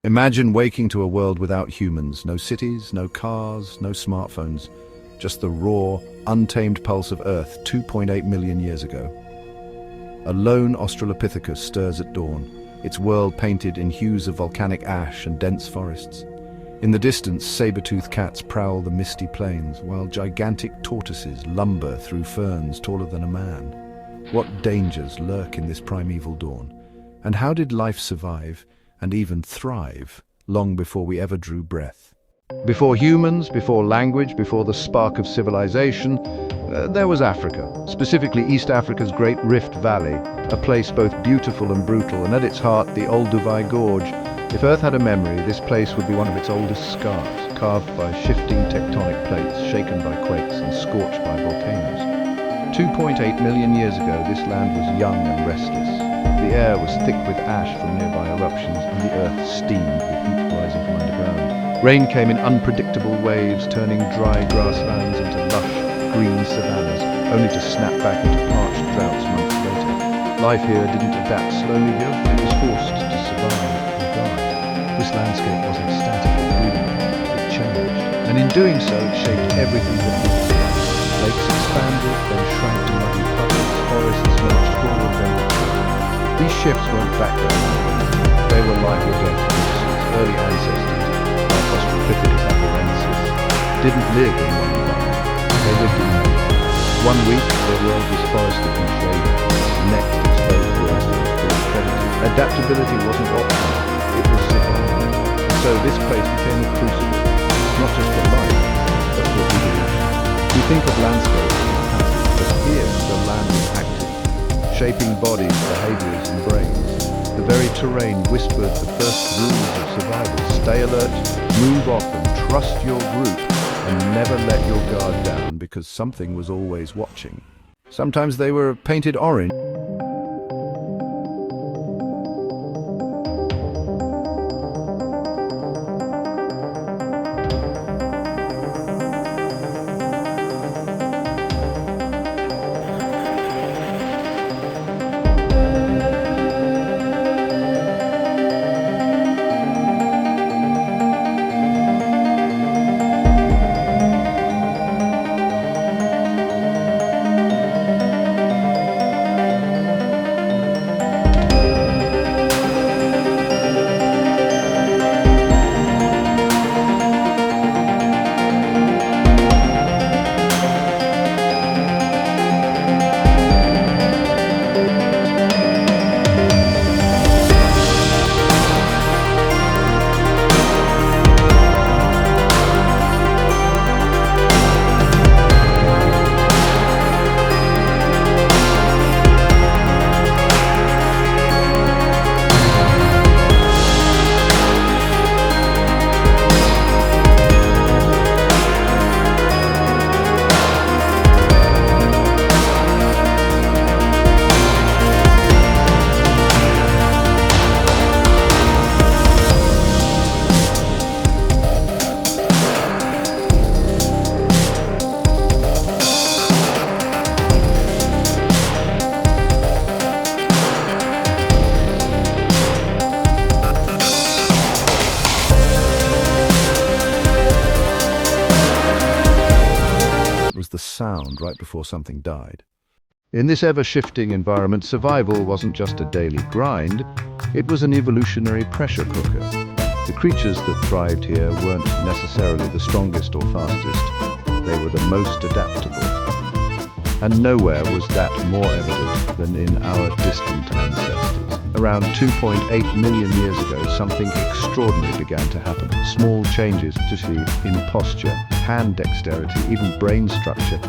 Imagine waking to a world without humans, no cities, no cars, no smartphones, just the raw, untamed pulse of Earth 2.8 million years ago. A lone Australopithecus stirs at dawn, its world painted in hues of volcanic ash and dense forests. In the distance, saber-toothed cats prowl the misty plains, while gigantic tortoises lumber through ferns taller than a man. What dangers lurk in this primeval dawn? And how did life survive, and even thrive, long before we ever drew breath? Before humans, before language, before the spark of civilization, there was Africa, specifically East Africa's Great Rift Valley, a place both beautiful and brutal, and at its heart, the Olduvai Gorge. If Earth had a memory, this place would be one of its oldest scars, carved by shifting tectonic plates, shaken by quakes and scorched by volcanoes. 2.8 million years ago, this land was young and restless. The air was thick with ash from nearby eruptions, and the earth steamed with heat rising from underground. Rain came in unpredictable waves, turning dry grasslands into lush, green savannas, only to snap back into parched droughts months later. Life here didn't adapt slowly here, it was forced to survive or die. This landscape wasn't static or breathing, it changed. And in doing so, it shaped everything that lived. Lakes expanded, then shrank to muddy puddles, forests marched forward, then retreated. These shifts weren't background, they were life or death forces. Early ancestors, like Australopithecus afarensis, didn't live in one environment, they lived in many. One week, their world was forested and shaded, next exposed to earthquakes and predators. Adaptability wasn't optional, it was survival. And so this place became a crucible, not just for life, but for evolution. We think of landscapes as passive, but here the land was active, shaping bodies, behaviors, and brains. The very terrain whispered the first rules of survival. Stay alert, move often, trust your group, and never let your guard down because something was always watching. Sometimes they were painted orange. Was the sound right before something died. In this ever-shifting environment, survival wasn't just a daily grind, it was an evolutionary pressure cooker. The creatures that thrived here weren't necessarily the strongest or fastest, they were the most adaptable. And nowhere was that more evident than in our distant ancestors. Around 2.8 million years ago, something extraordinary began to happen. Small changes to see in posture, hand dexterity, even brain structure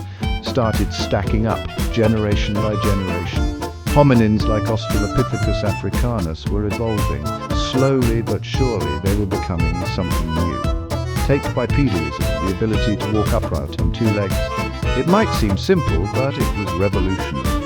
started stacking up generation by generation. Hominins like Australopithecus africanus were evolving. Slowly but surely they were becoming something new. Take bipedalism, the ability to walk upright on two legs. It might seem simple, but it was revolutionary.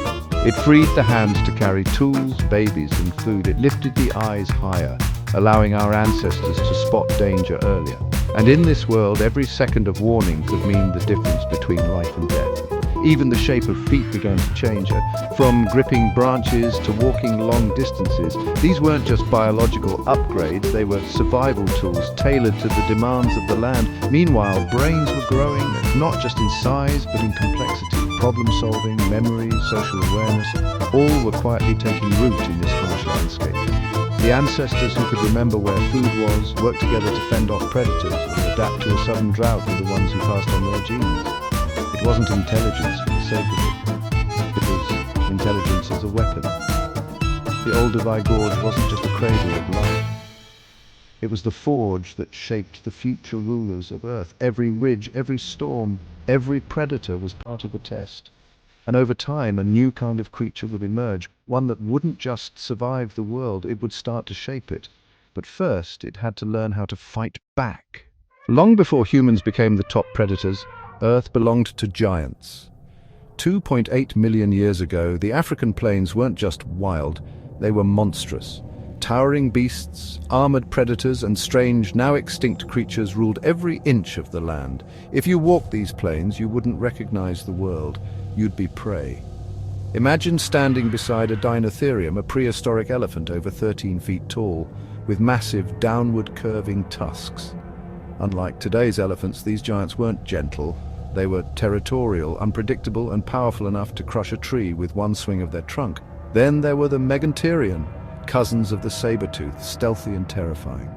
It freed the hands to carry tools, babies, and food. It lifted the eyes higher, allowing our ancestors to spot danger earlier. And in this world, every second of warning could mean the difference between life and death. Even the shape of feet began to change, from gripping branches to walking long distances. These weren't just biological upgrades, they were survival tools tailored to the demands of the land. Meanwhile, brains were growing, not just in size, but in complexity. Problem-solving, memory, social awareness, all were quietly taking root in this harsh landscape. The ancestors who could remember where food was, worked together to fend off predators, or adapt to a sudden drought were the ones who passed on their genes. It wasn't intelligence for the sake of it. It was intelligence as a weapon. The Olduvai Gorge wasn't just a cradle of life. It was the forge that shaped the future rulers of Earth. Every ridge, every storm, every predator was part of the test. And over time, a new kind of creature would emerge, one that wouldn't just survive the world, it would start to shape it. But first, it had to learn how to fight back. Long before humans became the top predators, Earth belonged to giants. 2.8 million years ago, the African plains weren't just wild, they were monstrous. Towering beasts, armored predators, and strange, now extinct creatures ruled every inch of the land. If you walked these plains, you wouldn't recognize the world. You'd be prey. Imagine standing beside a Dinotherium, a prehistoric elephant over 13 feet tall, with massive, downward curving tusks. Unlike today's elephants, these giants weren't gentle. They were territorial, unpredictable, and powerful enough to crush a tree with one swing of their trunk. Then there were the Meganterion, cousins of the saber-toothed, stealthy and terrifying.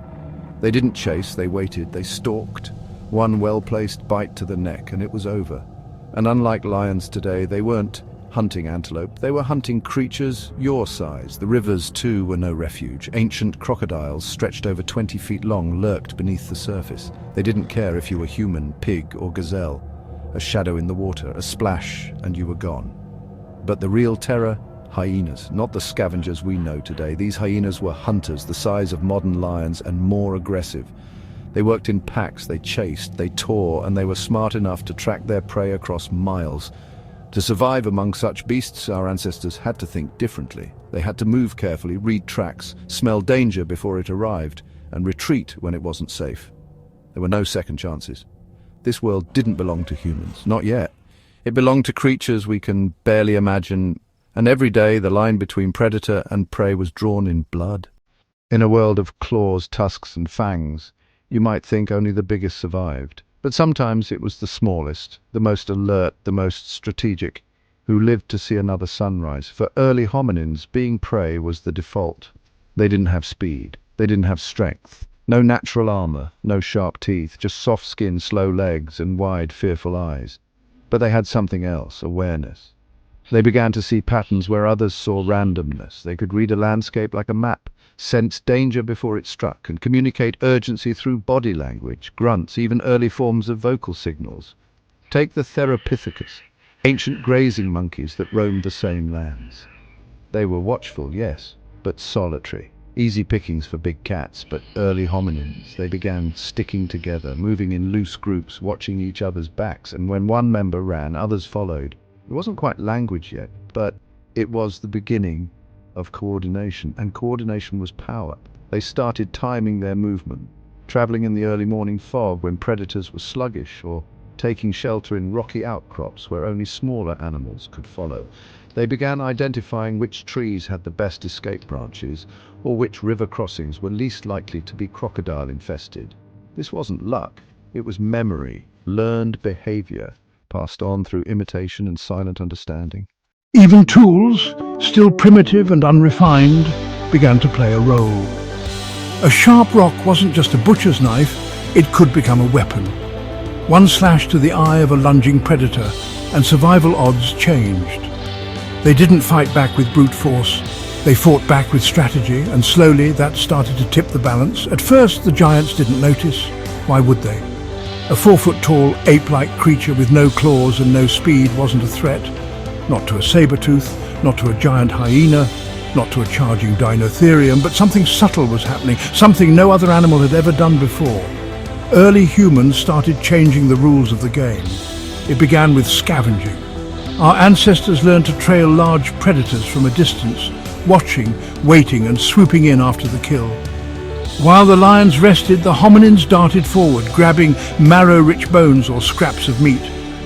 They didn't chase, they waited, they stalked. One well-placed bite to the neck, and it was over. And unlike lions today, they weren't hunting antelope, they were hunting creatures your size. The rivers, too, were no refuge. Ancient crocodiles, stretched over 20 feet long, lurked beneath the surface. They didn't care if you were human, pig, or gazelle. A shadow in the water, a splash, and you were gone. But the real terror? Hyenas, not the scavengers we know today. These hyenas were hunters, the size of modern lions and more aggressive. They worked in packs, they chased, they tore, and they were smart enough to track their prey across miles. To survive among such beasts, our ancestors had to think differently. They had to move carefully, read tracks, smell danger before it arrived, and retreat when it wasn't safe. There were no second chances. This world didn't belong to humans, not yet. It belonged to creatures we can barely imagine, and every day the line between predator and prey was drawn in blood. In a world of claws, tusks, and fangs, you might think only the biggest survived. But sometimes it was the smallest, the most alert, the most strategic, who lived to see another sunrise. For early hominins, being prey was the default. They didn't have speed. They didn't have strength. No natural armor, no sharp teeth, just soft skin, slow legs, and wide, fearful eyes. But they had something else, awareness. They began to see patterns where others saw randomness. They could read a landscape like a map, sense danger before it struck, and communicate urgency through body language, grunts, even early forms of vocal signals. Take the Australopithecus, ancient grazing monkeys that roamed the same lands. They were watchful, yes, but solitary. Easy pickings for big cats, but early hominins. They began sticking together, moving in loose groups, watching each other's backs, and when one member ran, others followed. It wasn't quite language yet, but it was the beginning of coordination, and coordination was power. They started timing their movement, traveling in the early morning fog when predators were sluggish, or taking shelter in rocky outcrops where only smaller animals could follow. They began identifying which trees had the best escape branches, or which river crossings were least likely to be crocodile-infested. This wasn't luck, it was memory, learned behavior, passed on through imitation and silent understanding. Even tools, still primitive and unrefined, began to play a role. A sharp rock wasn't just a butcher's knife, it could become a weapon. One slash to the eye of a lunging predator, and survival odds changed. They didn't fight back with brute force, they fought back with strategy, and slowly that started to tip the balance. At first the giants didn't notice. Why would they? A 4-foot-tall, ape-like creature with no claws and no speed wasn't a threat. Not to a saber-tooth, not to a giant hyena, not to a charging Dinotherium, but something subtle was happening, something no other animal had ever done before. Early humans started changing the rules of the game. It began with scavenging. Our ancestors learned to trail large predators from a distance, watching, waiting, and swooping in after the kill. While the lions rested, the hominins darted forward, grabbing marrow-rich bones or scraps of meat.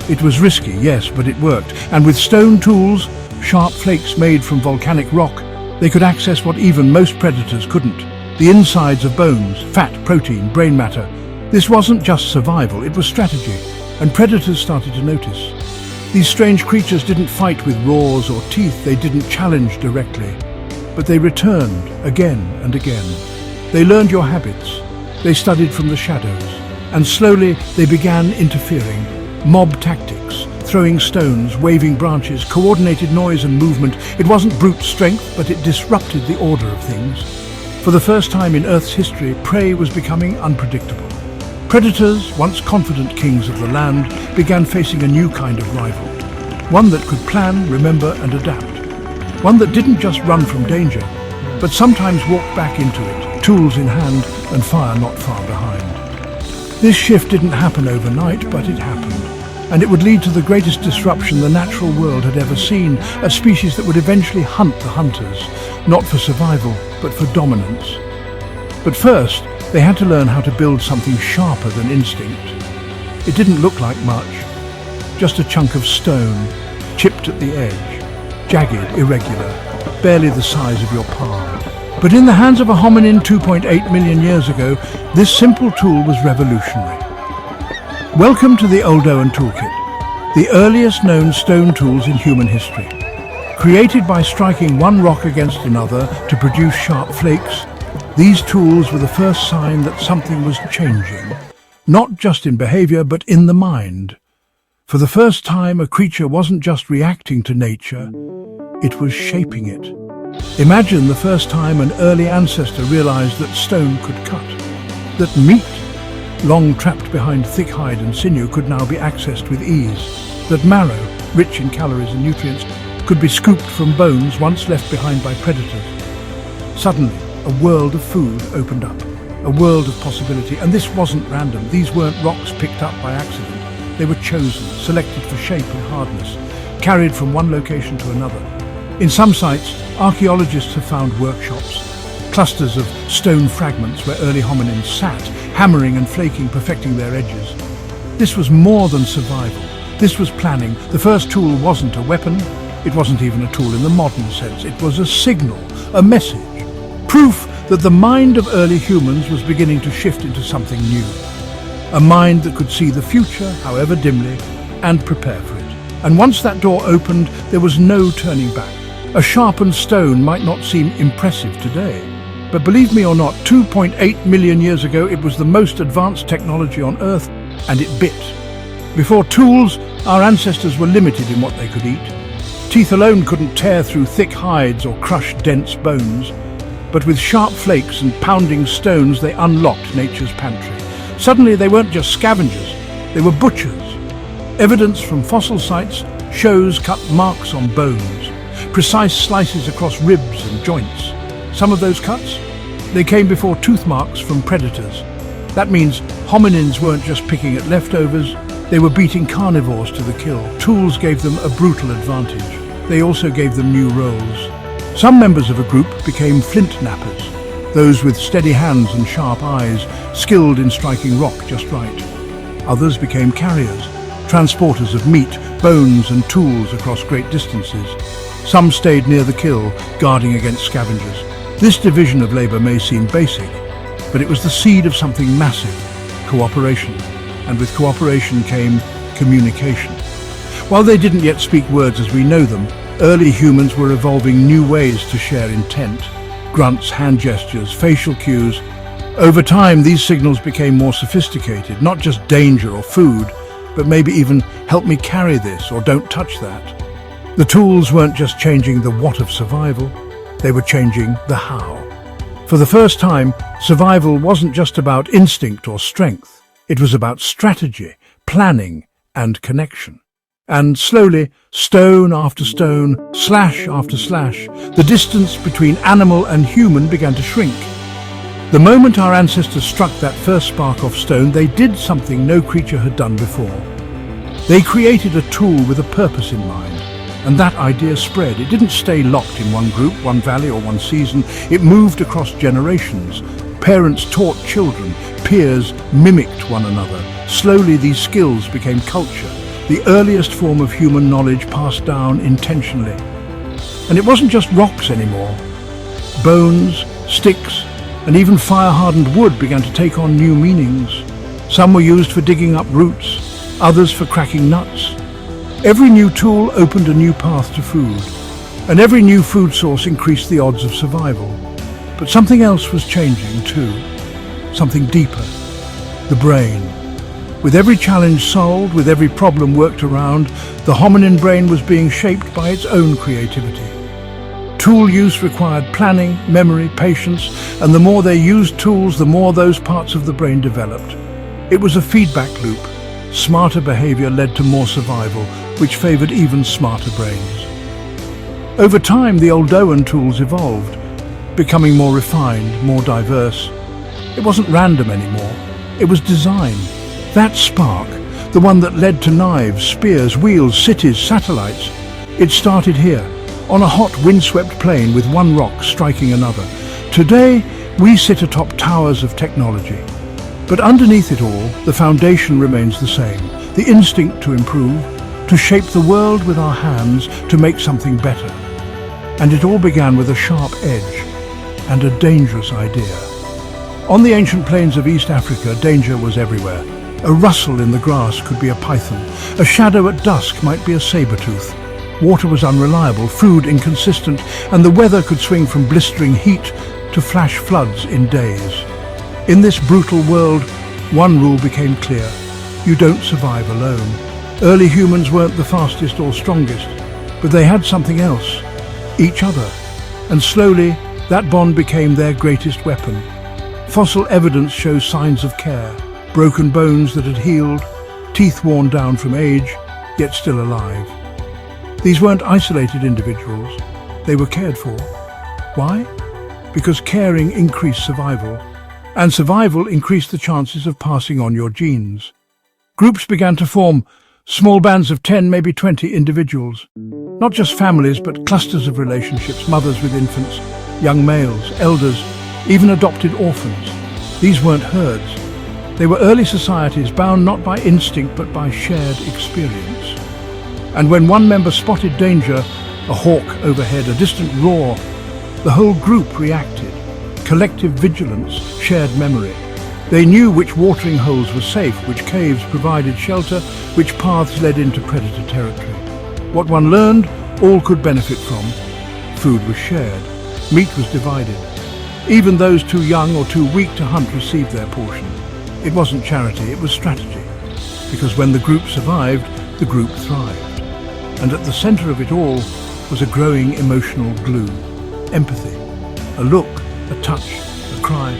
It was risky, yes, but it worked. And with stone tools, sharp flakes made from volcanic rock, they could access what even most predators couldn't. The insides of bones, fat, protein, brain matter. This wasn't just survival, it was strategy. And predators started to notice. These strange creatures didn't fight with roars or teeth, they didn't challenge directly. But they returned again and again. They learned your habits. They studied from the shadows. And slowly they began interfering. Mob tactics, throwing stones, waving branches, coordinated noise and movement. It wasn't brute strength, but it disrupted the order of things. For the first time in Earth's history, prey was becoming unpredictable. Predators, once confident kings of the land, began facing a new kind of rival. One that could plan, remember and adapt. One that didn't just run from danger, but sometimes walked back into it, tools in hand and fire not far behind. This shift didn't happen overnight, but it happened. And it would lead to the greatest disruption the natural world had ever seen, a species that would eventually hunt the hunters, not for survival, but for dominance. But first, they had to learn how to build something sharper than instinct. It didn't look like much, just a chunk of stone, chipped at the edge, jagged, irregular, barely the size of your palm. But in the hands of a hominin 2.8 million years ago, this simple tool was revolutionary. Welcome to the Oldowan Toolkit, the earliest known stone tools in human history. Created by striking one rock against another to produce sharp flakes, these tools were the first sign that something was changing, not just in behavior, but in the mind. For the first time, a creature wasn't just reacting to nature, it was shaping it. Imagine the first time an early ancestor realized that stone could cut, that meat, long trapped behind thick hide and sinew, could now be accessed with ease, that marrow, rich in calories and nutrients, could be scooped from bones once left behind by predators. Suddenly, a world of food opened up, a world of possibility, and this wasn't random. These weren't rocks picked up by accident. They were chosen, selected for shape and hardness, carried from one location to another. In some sites, archaeologists have found workshops, clusters of stone fragments where early hominins sat, hammering and flaking, perfecting their edges. This was more than survival. This was planning. The first tool wasn't a weapon. It wasn't even a tool in the modern sense. It was a signal, a message. Proof that the mind of early humans was beginning to shift into something new. A mind that could see the future, however dimly, and prepare for it. And once that door opened, there was no turning back. A sharpened stone might not seem impressive today, but believe me or not, 2.8 million years ago it was the most advanced technology on Earth, and it bit. Before tools, our ancestors were limited in what they could eat. Teeth alone couldn't tear through thick hides or crush dense bones. But with sharp flakes and pounding stones, they unlocked nature's pantry. Suddenly, they weren't just scavengers, they were butchers. Evidence from fossil sites shows cut marks on bones, precise slices across ribs and joints. Some of those cuts, they came before tooth marks from predators. That means hominins weren't just picking at leftovers, they were beating carnivores to the kill. Tools gave them a brutal advantage. They also gave them new roles. Some members of a group became flint knappers, those with steady hands and sharp eyes, skilled in striking rock just right. Others became carriers, transporters of meat, bones and tools across great distances. Some stayed near the kill, guarding against scavengers. This division of labor may seem basic, but it was the seed of something massive, cooperation. And with cooperation came communication. While they didn't yet speak words as we know them, early humans were evolving new ways to share intent. Grunts, hand gestures, facial cues. Over time, these signals became more sophisticated, not just danger or food, but maybe even help me carry this or don't touch that. The tools weren't just changing the what of survival, they were changing the how. For the first time, survival wasn't just about instinct or strength. It was about strategy, planning, and connection. And slowly, stone after stone, slash after slash, the distance between animal and human began to shrink. The moment our ancestors struck that first spark of stone, they did something no creature had done before. They created a tool with a purpose in mind, and that idea spread. It didn't stay locked in one group, one valley, or one season. It moved across generations. Parents taught children, peers mimicked one another. Slowly, these skills became culture. the earliest form of human knowledge passed down intentionally. And it wasn't just rocks anymore. Bones, sticks, and even fire-hardened wood began to take on new meanings. Some were used for digging up roots, others for cracking nuts. Every new tool opened a new path to food, and every new food source increased the odds of survival. But something else was changing too, something deeper, the brain. With every challenge solved, with every problem worked around, the hominin brain was being shaped by its own creativity. Tool use required planning, memory, patience, and the more they used tools, the more those parts of the brain developed. It was a feedback loop. Smarter behavior led to more survival, which favored even smarter brains. Over time, the Oldowan tools evolved, becoming more refined, more diverse. It wasn't random anymore. It was design. That spark, the one that led to knives, spears, wheels, cities, satellites, it started here, on a hot, windswept plain with one rock striking another. Today, we sit atop towers of technology. But underneath it all, the foundation remains the same. The instinct to improve, to shape the world with our hands, to make something better. And it all began with a sharp edge and a dangerous idea. On the ancient plains of East Africa, danger was everywhere. A rustle in the grass could be a python. A shadow at dusk might be a saber-tooth. Water was unreliable, food inconsistent, and the weather could swing from blistering heat to flash floods in days. In this brutal world, one rule became clear. You don't survive alone. Early humans weren't the fastest or strongest, but they had something else, each other. And slowly, that bond became their greatest weapon. Fossil evidence shows signs of care. Broken bones that had healed, teeth worn down from age, yet still alive. These weren't isolated individuals. They were cared for. Why? Because caring increased survival, and survival increased the chances of passing on your genes. Groups began to form, small bands of 10, maybe 20 individuals. Not just families, but clusters of relationships, mothers with infants, young males, elders, even adopted orphans. These weren't herds. They were early societies bound not by instinct but by shared experience. And when one member spotted danger, a hawk overhead, a distant roar, the whole group reacted. Collective vigilance, shared memory. They knew which watering holes were safe, which caves provided shelter, which paths led into predator territory. What one learned, all could benefit from. Food was shared. Meat was divided. Even those too young or too weak to hunt received their portion. It wasn't charity, it was strategy. Because when the group survived, the group thrived. And at the center of it all was a growing emotional glue. Empathy. A look, a touch, a cry.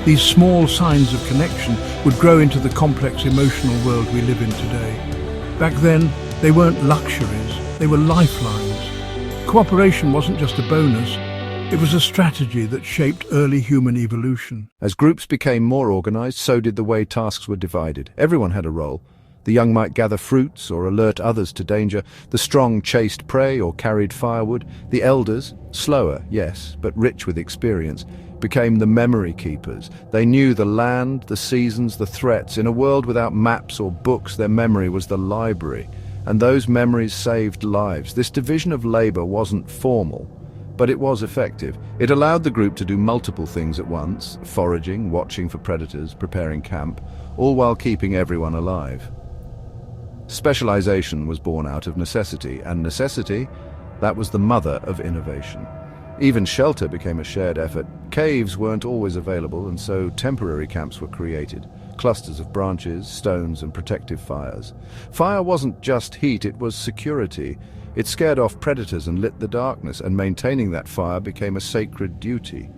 These small signs of connection would grow into the complex emotional world we live in today. Back then, they weren't luxuries, they were lifelines. Cooperation wasn't just a bonus, it was a strategy that shaped early human evolution. As groups became more organized, so did the way tasks were divided. Everyone had a role. The young might gather fruits or alert others to danger. The strong chased prey or carried firewood. The elders, slower, yes, but rich with experience, became the memory keepers. They knew the land, the seasons, the threats. In a world without maps or books, their memory was the library. And those memories saved lives. This division of labor wasn't formal, but it was effective. It allowed the group to do multiple things at once: foraging, watching for predators, preparing camp, all while keeping everyone alive. Specialization was born out of necessity, and necessity, that was the mother of innovation. Even shelter became a shared effort. Caves weren't always available, and so temporary camps were created. Clusters of branches, stones, and protective fires. Fire wasn't just heat, it was security. It scared off predators and lit the darkness, and maintaining that fire became a sacred duty.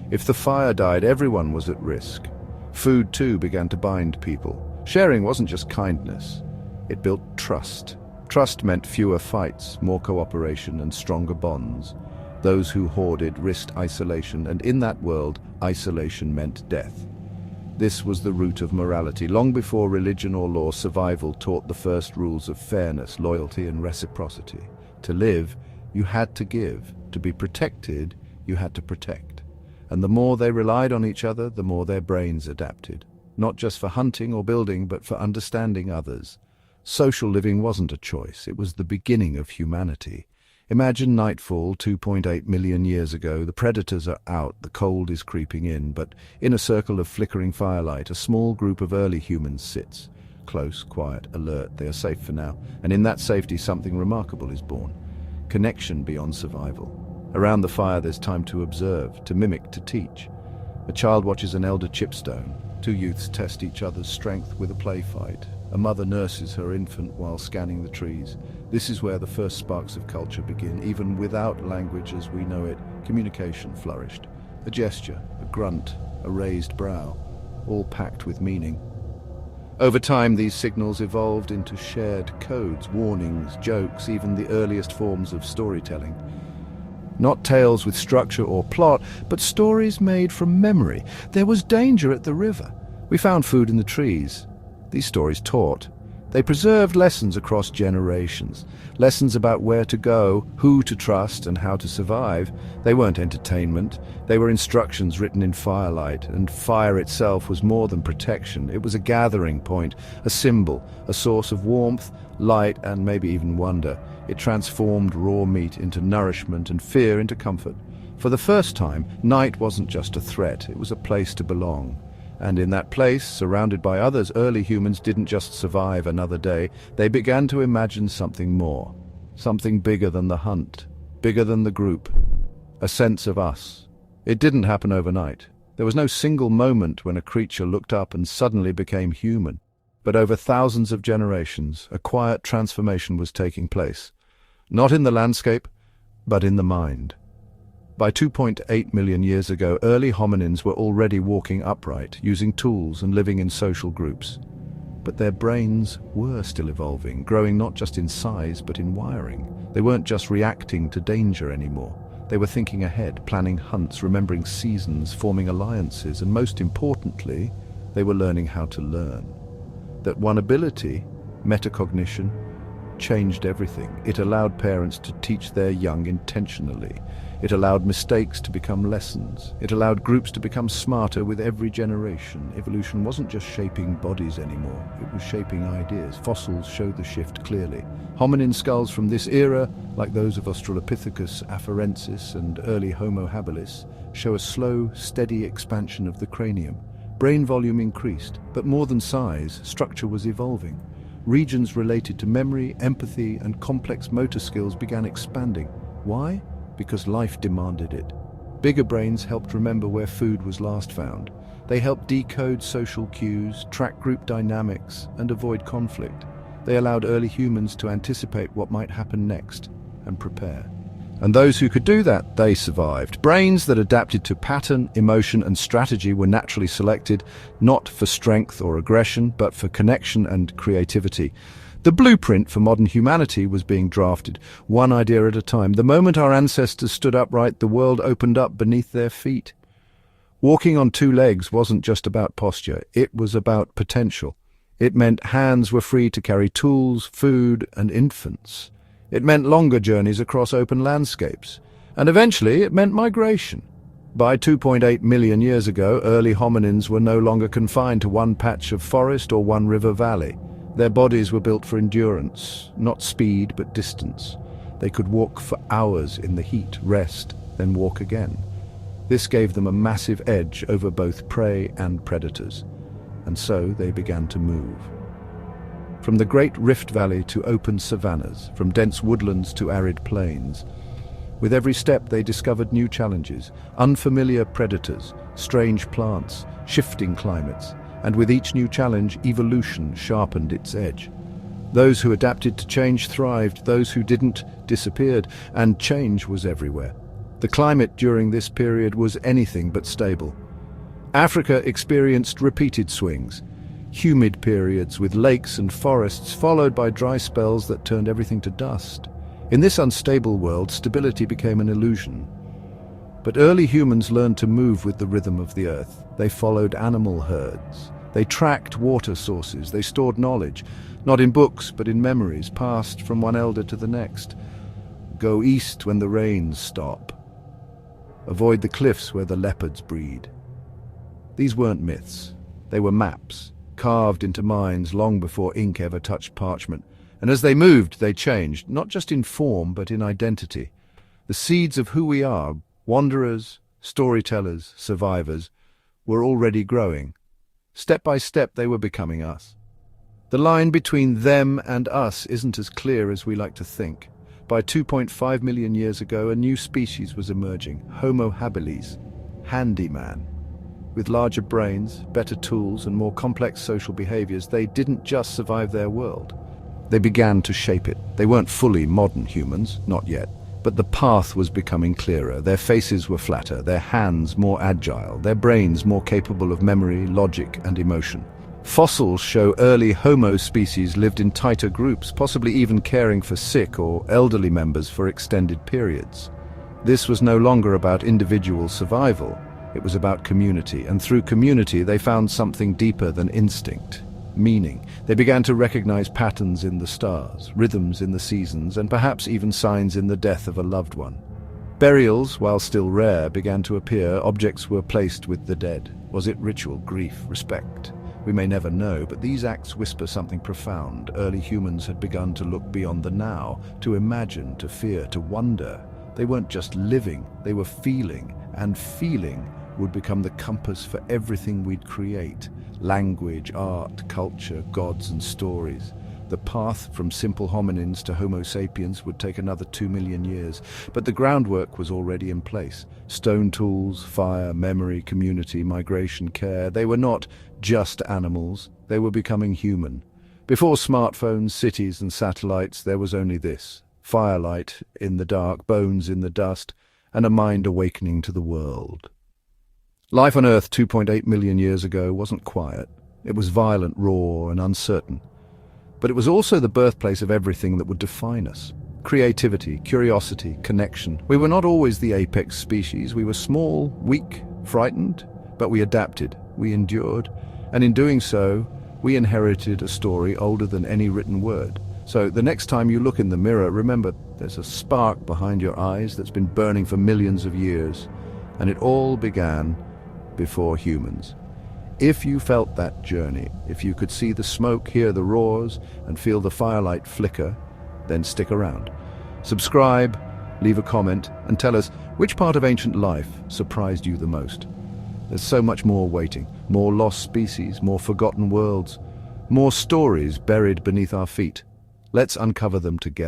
If the fire died, everyone was at risk. Food, too, began to bind people. Sharing wasn't just kindness. It built trust. Trust meant fewer fights, more cooperation, and stronger bonds. Those who hoarded risked isolation, and in that world, isolation meant death. This was the root of morality. Long before religion or law, survival taught the first rules of fairness, loyalty, and reciprocity. To live, you had to give. To be protected, you had to protect. And the more they relied on each other, the more their brains adapted. Not just for hunting or building, but for understanding others. Social living wasn't a choice, it was the beginning of humanity. Imagine nightfall 2.8 million years ago. The predators are out, the cold is creeping in, but in a circle of flickering firelight, a small group of early humans sits. Close, quiet, alert, they are safe for now. And in that safety, something remarkable is born. Connection beyond survival. Around the fire, there's time to observe, to mimic, to teach. A child watches an elder chip stone. Two youths test each other's strength with a play fight. A mother nurses her infant while scanning the trees. This is where the first sparks of culture begin. Even without language as we know it, communication flourished. A gesture, a grunt, a raised brow, all packed with meaning. Over time, these signals evolved into shared codes, warnings, jokes, even the earliest forms of storytelling. Not tales with structure or plot, but stories made from memory. There was danger at the river. We found food in the trees. These stories taught. They preserved lessons across generations. Lessons about where to go, who to trust, and how to survive. They weren't entertainment. They were instructions written in firelight, and fire itself was more than protection. It was a gathering point, a symbol, a source of warmth, light, and maybe even wonder. It transformed raw meat into nourishment and fear into comfort. For the first time, night wasn't just a threat, it was a place to belong. And in that place, surrounded by others, early humans didn't just survive another day, they began to imagine something more. Something bigger than the hunt, bigger than the group. A sense of us. It didn't happen overnight. There was no single moment when a creature looked up and suddenly became human. But over thousands of generations, a quiet transformation was taking place. Not in the landscape, but in the mind. By 2.8 million years ago, early hominins were already walking upright, using tools and living in social groups. But their brains were still evolving, growing not just in size, but in wiring. They weren't just reacting to danger anymore. They were thinking ahead, planning hunts, remembering seasons, forming alliances, and most importantly, they were learning how to learn. That one ability, metacognition, changed everything. It allowed parents to teach their young intentionally. It allowed mistakes to become lessons. It allowed groups to become smarter with every generation. Evolution wasn't just shaping bodies anymore, it was shaping ideas. Fossils show the shift clearly. Hominin skulls from this era, like those of Australopithecus afarensis and early Homo habilis, show a slow, steady expansion of the cranium. Brain volume increased, but more than size, structure was evolving. Regions related to memory, empathy, and complex motor skills began expanding. Why? Because life demanded it. Bigger brains helped remember where food was last found. They helped decode social cues, track group dynamics, and avoid conflict. They allowed early humans to anticipate what might happen next and prepare. And those who could do that, they survived. Brains that adapted to pattern, emotion, and strategy were naturally selected, not for strength or aggression, but for connection and creativity. The blueprint for modern humanity was being drafted, one idea at a time. The moment our ancestors stood upright, the world opened up beneath their feet. Walking on two legs wasn't just about posture, it was about potential. It meant hands were free to carry tools, food, and infants. It meant longer journeys across open landscapes. And eventually, it meant migration. By 2.8 million years ago, early hominins were no longer confined to one patch of forest or one river valley. Their bodies were built for endurance, not speed but distance. They could walk for hours in the heat, rest, then walk again. This gave them a massive edge over both prey and predators. And so they began to move. From the Great Rift Valley to open savannas, from dense woodlands to arid plains. With every step they discovered new challenges, unfamiliar predators, strange plants, shifting climates. And with each new challenge, evolution sharpened its edge. Those who adapted to change thrived, those who didn't disappeared, and change was everywhere. The climate during this period was anything but stable. Africa experienced repeated swings, humid periods with lakes and forests followed by dry spells that turned everything to dust. In this unstable world, stability became an illusion. But early humans learned to move with the rhythm of the earth. They followed animal herds. They tracked water sources. They stored knowledge, not in books, but in memories, passed from one elder to the next. Go east when the rains stop. Avoid the cliffs where the leopards breed. These weren't myths. They were maps, carved into minds long before ink ever touched parchment. And as they moved, they changed, not just in form, but in identity. The seeds of who we are, wanderers, storytellers, survivors, were already growing. Step by step, they were becoming us. The line between them and us isn't as clear as we like to think. By 2.5 million years ago, a new species was emerging, Homo habilis, handyman. With larger brains, better tools, and more complex social behaviors, they didn't just survive their world. They began to shape it. They weren't fully modern humans, not yet. But the path was becoming clearer. Their faces were flatter, their hands more agile, their brains more capable of memory, logic, and emotion. Fossils show early Homo species lived in tighter groups, possibly even caring for sick or elderly members for extended periods. This was no longer about individual survival. It was about community, and through community they found something deeper than instinct. Meaning. They began to recognize patterns in the stars, rhythms in the seasons, and perhaps even signs in the death of a loved one. Burials, while still rare, began to appear. Objects were placed with the dead. Was it ritual, grief, respect? We may never know, but these acts whisper something profound. Early humans had begun to look beyond the now, to imagine, to fear, to wonder. They weren't just living, they were feeling, and feeling would become the compass for everything we'd create. Language, art, culture, gods and stories. The path from simple hominins to Homo sapiens would take another 2 million years, but the groundwork was already in place. Stone tools, fire, memory, community, migration, care. They were not just animals, they were becoming human. Before smartphones, cities and satellites, there was only this: firelight in the dark, bones in the dust, and a mind awakening to the world. Life on Earth 2.8 million years ago wasn't quiet. It was violent, raw, and uncertain. But it was also the birthplace of everything that would define us. Creativity, curiosity, connection. We were not always the apex species. We were small, weak, frightened, but we adapted, we endured, and in doing so, we inherited a story older than any written word. So the next time you look in the mirror, remember there's a spark behind your eyes that's been burning for millions of years, and it all began before humans. If you felt that journey, if you could see the smoke, hear the roars, and feel the firelight flicker, then stick around. Subscribe, leave a comment, and tell us which part of ancient life surprised you the most. There's so much more waiting, more lost species, more forgotten worlds, more stories buried beneath our feet. Let's uncover them together.